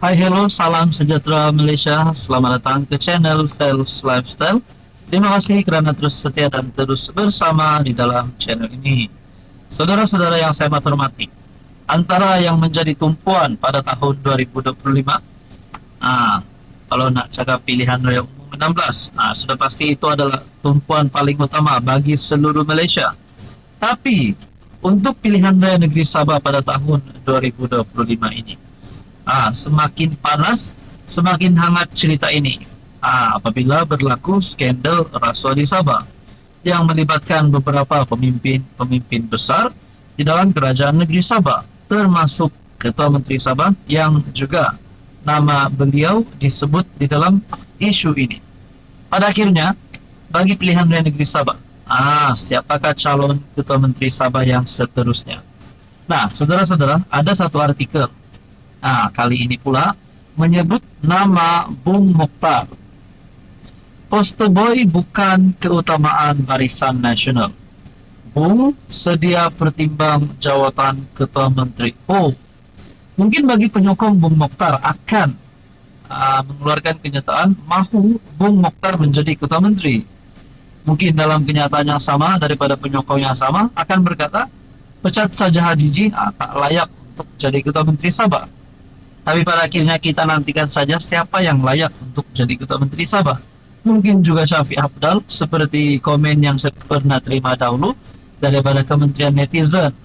Hai, hello, salam sejahtera Malaysia. Selamat datang ke channel Fels Lifestyle. Terima kasih kerana terus setia dan terus bersama di dalam channel ini. Saudara-saudara yang saya hormati, antara yang menjadi tumpuan pada tahun 2025, kalau nak cakap pilihan raya umum 16, sudah pasti itu adalah tumpuan paling utama bagi seluruh Malaysia. Tapi untuk pilihan raya negeri Sabah pada tahun 2025 ini, semakin panas, semakin hangat cerita ini. Apabila berlaku skandal rasuah di Sabah yang melibatkan beberapa pemimpin besar di dalam kerajaan negeri Sabah, termasuk Ketua Menteri Sabah yang juga nama beliau disebut di dalam isu ini. Pada akhirnya, bagi pilihan raya negeri Sabah, siapakah calon Ketua Menteri Sabah yang seterusnya? Nah, saudara-saudara, ada satu artikel kali ini pula menyebut nama Bung Mokhtar. Poster boy bukan keutamaan Barisan Nasional. Bung sedia pertimbang jawatan Ketua Menteri. Mungkin bagi penyokong Bung Mokhtar akan mengeluarkan kenyataan mahu Bung Mokhtar menjadi Ketua Menteri. Mungkin dalam kenyataan yang sama daripada penyokong yang sama akan berkata, pecat saja Haji tak layak untuk jadi Ketua Menteri Sabah. Tapi pada akhirnya kita nantikan saja siapa yang layak untuk jadi Ketua Menteri Sabah. Mungkin juga Syafiq Apdal, seperti komen yang saya pernah terima dahulu daripada kementerian netizen.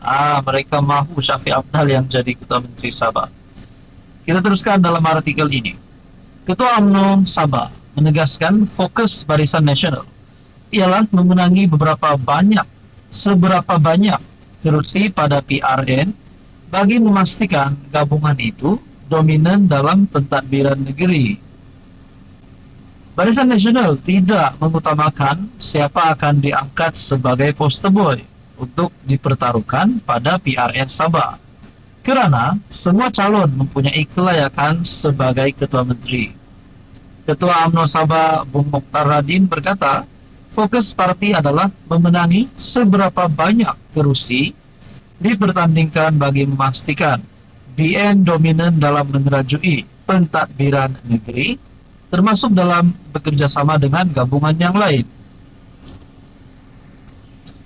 Mereka mahu Syafiq Apdal yang jadi Ketua Menteri Sabah. Kita teruskan dalam artikel ini. Ketua UMNO Sabah menegaskan fokus Barisan Nasional ialah memenangi seberapa banyak kerusi pada PRN bagi memastikan gabungan itu dominan dalam pentadbiran negeri. Barisan Nasional tidak mengutamakan siapa akan diangkat sebagai poster boy untuk dipertaruhkan pada PRN Sabah, kerana semua calon mempunyai kelayakan sebagai Ketua Menteri. Ketua UMNO Sabah Bung Mokhtar Radin berkata, fokus parti adalah memenangi seberapa banyak kerusi dipertandingkan bagi memastikan BN dominan dalam menerajui pentadbiran negeri, termasuk dalam bekerjasama dengan gabungan yang lain.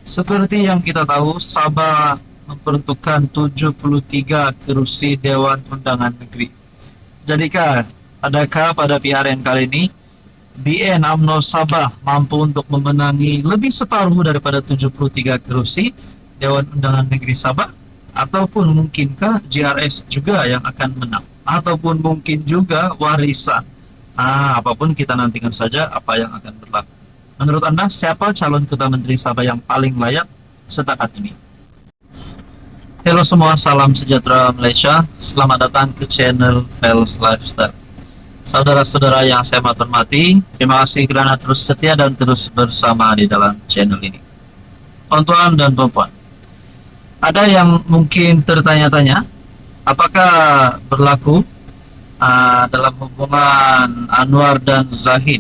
Seperti yang kita tahu, Sabah memperuntukkan 73 kerusi Dewan Undangan Negeri. Adakah pada PRN kali ini BN UMNO Sabah mampu untuk memenangi lebih separuh daripada 73 kerusi Dewan Undangan Negeri Sabah? Ataupun mungkinkah JRS juga yang akan menang? Ataupun mungkin juga warisan? Apapun kita nantikan saja apa yang akan berlaku. Menurut Anda, siapa calon Ketua Menteri Sabah yang paling layak setakat ini? Halo semua, salam sejahtera Malaysia. Selamat datang ke channel Fels Lifestyle. Saudara-saudara yang saya hormati, terima kasih kerana terus setia dan terus bersama di dalam channel ini. Tuan-tuan dan puan-puan, ada yang mungkin tertanya-tanya, apakah berlaku dalam hubungan Anwar dan Zahid?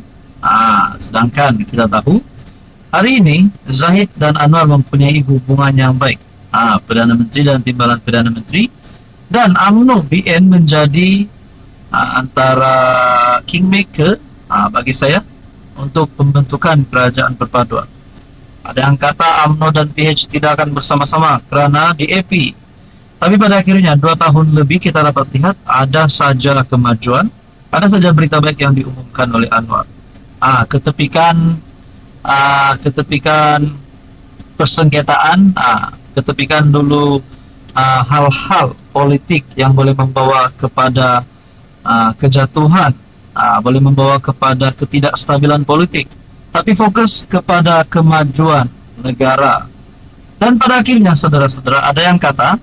Sedangkan kita tahu, hari ini Zahid dan Anwar mempunyai hubungan yang baik. Perdana Menteri dan Timbalan Perdana Menteri, dan UMNO BN menjadi antara kingmaker bagi saya untuk pembentukan kerajaan perpaduan. Ada yang kata UMNO dan PH tidak akan bersama-sama kerana DAP. Tapi pada akhirnya 2 tahun lebih kita dapat lihat ada saja kemajuan, ada saja berita baik yang diumumkan oleh Anwar. Ketepikan persengketaan, ketepikan dulu hal-hal politik yang boleh membawa kepada kejatuhan, boleh membawa kepada ketidakstabilan politik, tapi fokus kepada kemajuan negara. Dan pada akhirnya, saudara-saudara, ada yang kata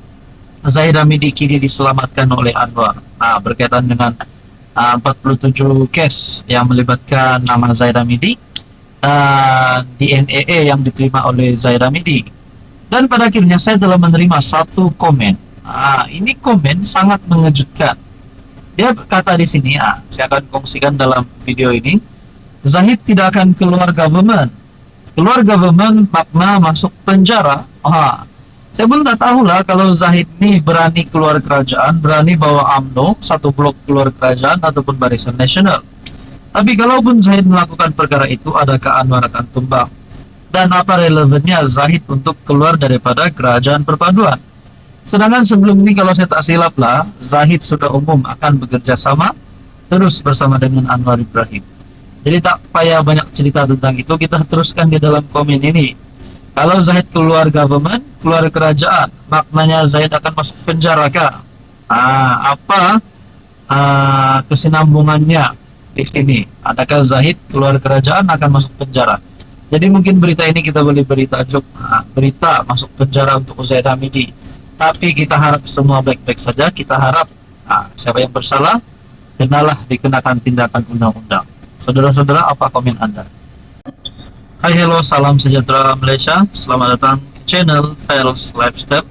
Zahid Hamidi kini diselamatkan oleh Anwar berkaitan dengan 47 kes yang melibatkan nama Zahid Hamidi dan DNA yang diterima oleh Zahid Hamidi. Dan pada akhirnya saya telah menerima satu komen. Ini komen sangat mengejutkan. Dia kata di sini, saya akan kongsikan dalam video ini, Zahid tidak akan keluar government. Keluar government makna masuk penjara. Saya pun tak tahu lah kalau Zahid ini berani keluar kerajaan, berani bawa UMNO, satu blok keluar kerajaan ataupun Barisan Nasional. Tapi kalaupun Zahid melakukan perkara itu, adakah Anwar akan tumbang? Dan apa relevannya Zahid untuk keluar daripada kerajaan perpaduan? Sedangkan sebelum ini kalau saya tak silap lah, Zahid sudah umum akan bekerja sama terus bersama dengan Anwar Ibrahim. Jadi tak payah banyak cerita tentang itu, kita teruskan di dalam komen ini. Kalau Zahid keluar government, keluar kerajaan, maknanya Zahid akan masuk penjara kah? Apa kesinambungannya di sini? Adakah Zahid keluar kerajaan akan masuk penjara? Jadi mungkin berita ini kita boleh beri tajuk berita masuk penjara untuk Zaid Hamidi. Tapi kita harap semua baik-baik saja. Kita harap siapa yang bersalah kenalah dikenakan tindakan undang-undang. Saudara-saudara, apa komen Anda? Hai, hello, salam sejahtera Malaysia. Selamat datang ke channel Fels Lifestyle.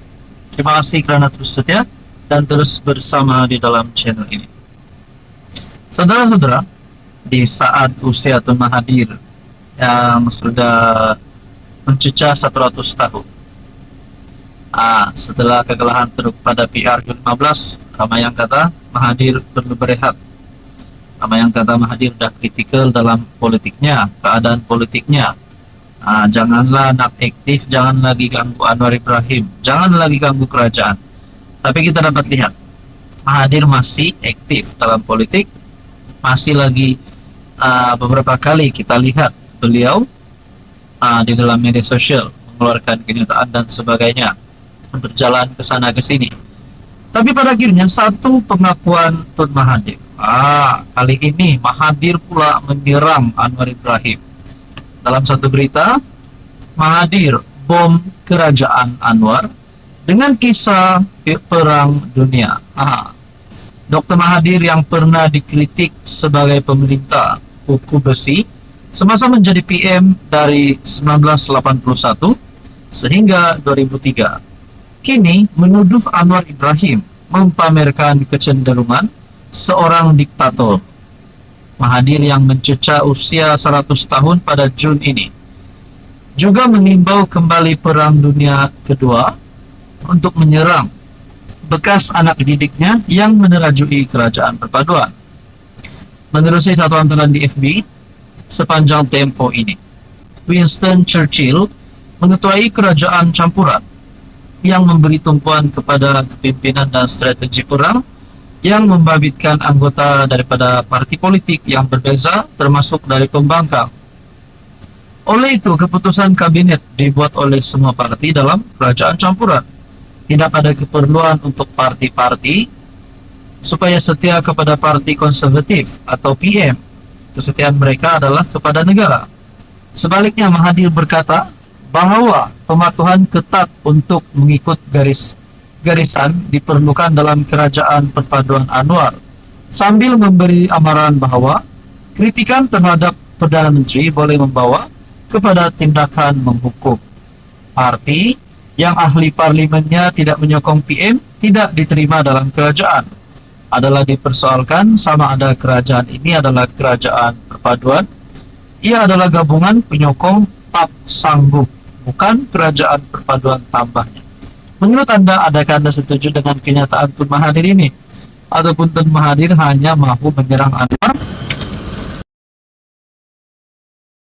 Terima kasih kerana terus setia dan terus bersama di dalam channel ini. Saudara-saudara, di saat usia Tun Mahathir yang sudah mencecah 100 tahun, setelah kekalahan teruk pada PR 15, ramai yang kata Mahathir perlu berehat. Ramai yang kata Mahathir dah kritikal dalam politiknya, keadaan politiknya. Janganlah nak aktif, jangan lagi ganggu Anwar Ibrahim, jangan lagi ganggu kerajaan. Tapi kita dapat lihat Mahathir masih aktif dalam politik, masih lagi beberapa kali kita lihat beliau di dalam media sosial mengeluarkan kenyataan dan sebagainya, berjalan ke sana ke sini. Tapi pada akhirnya satu pengakuan Tun Mahathir. Kali ini Mahathir pula menyerang Anwar Ibrahim. Dalam satu berita, Mahathir bom kerajaan Anwar dengan kisah perang dunia. Dr. Mahathir yang pernah dikritik sebagai pemerintah kuku besi semasa menjadi PM dari 1981 sehingga 2003, kini menuduh Anwar Ibrahim mempamerkan kecenderungan seorang diktator. Mahathir yang mencecah usia 100 tahun pada Jun ini juga mengimbau kembali Perang Dunia Kedua untuk menyerang bekas anak didiknya yang menerajui kerajaan perpaduan. Menerusi satu antaran di FB sepanjang tempo ini, Winston Churchill mengetuai kerajaan campuran yang memberi tumpuan kepada kepimpinan dan strategi perang yang membabitkan anggota daripada parti politik yang berbeza termasuk dari pembangkang. Oleh itu, keputusan kabinet dibuat oleh semua parti dalam kerajaan campuran. Tidak ada keperluan untuk parti-parti supaya setia kepada parti konservatif atau PM. Kesetiaan mereka adalah kepada negara. Sebaliknya, Mahathir berkata bahwa pematuhan ketat untuk mengikut garisan diperlukan dalam kerajaan perpaduan Anwar, sambil memberi amaran bahwa kritikan terhadap Perdana Menteri boleh membawa kepada tindakan menghukum. Parti yang ahli parlimennya tidak menyokong PM tidak diterima dalam kerajaan. Adalah dipersoalkan sama ada kerajaan ini adalah kerajaan perpaduan, ia adalah gabungan penyokong tak sanggup, bukan kerajaan perpaduan tambahnya. Menurut Anda, adakah Anda setuju dengan kenyataan Tun Mahathir ini? Ataupun Tun Mahathir hanya mahu menyerang Anwar